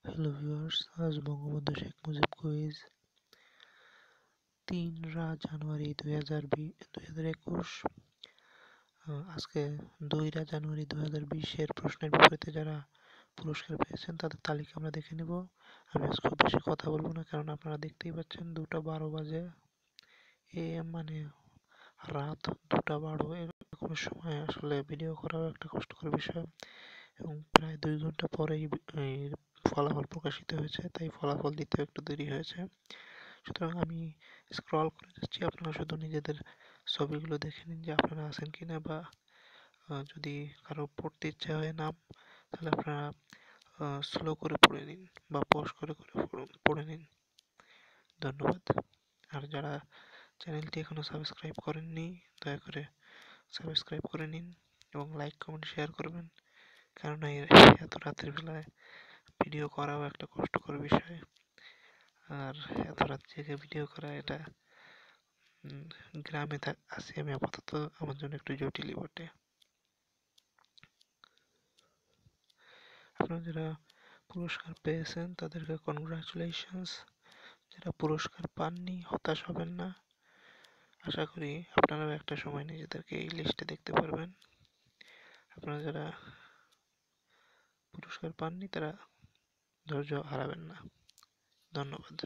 Hello viewers, আজ Bangabandhu Sheikh Mujib quiz 3 জানুয়ারি 2021। আজকে 2 জানুয়ারি 2020-এর প্রশ্নের বিপরীতে যারা পুরস্কার পেয়েছেন তাদের তালিকা আমরা দেখে নেব। আমি আজ খুব বেশি কথা বলবো না, কারণ আপনারা দেখতেই পাচ্ছেন 2টা 12 বাজে। AM মানে রাত 2টা 12, এরকম সময় আসলে ভিডিও করাও একটা কষ্টকর বিষয়, এবং প্রায় 2 ঘন্টা পরেই এই ফলাফল প্রকাশিত হয়েছে, তাই ফলাফল দিতে একটু দেরি হয়েছে। সুতরাং আমি স্ক্রল করে যাচ্ছি, আপনারা শুধু নিজেদের ছবিগুলো দেখে নিন যে আপনারা আছেন কিনা, বা যদি কারো পড়তে ইচ্ছা হয় নাম, তাহলে আপনারা স্লো করে পড়ে নিন বা পজ করে করে পড়ে নিন। ধন্যবাদ। আর যারা চ্যানেলটি এখনো সাবস্ক্রাইব করেননি, দয়া করে সাবস্ক্রাইব করে নিন এবং লাইক কমেন্ট শেয়ার করবেন, কারণ এত রাতের বেলায় ভিডিও করাও একটা কষ্টকর বিষয়। আর এত রাত জেগে ভিডিও করা, এটা গ্রামে আছি আমি আপাতত, আমার জন্য একটু জটিলই বটে। আপনারা যারা পুরস্কার পেয়েছেন তাদেরকে কনগ্রাচুলেশনস। যারা পুরস্কার পাননি, হতাশ হবেন না। আশা করি আপনারাও একটা সময় নিজেদেরকে এই লিস্টে দেখতে পারবেন। আপনারা যারা পুরস্কার পাননি তারা ধৈর্য হারাবেন না। ধন্যবাদ।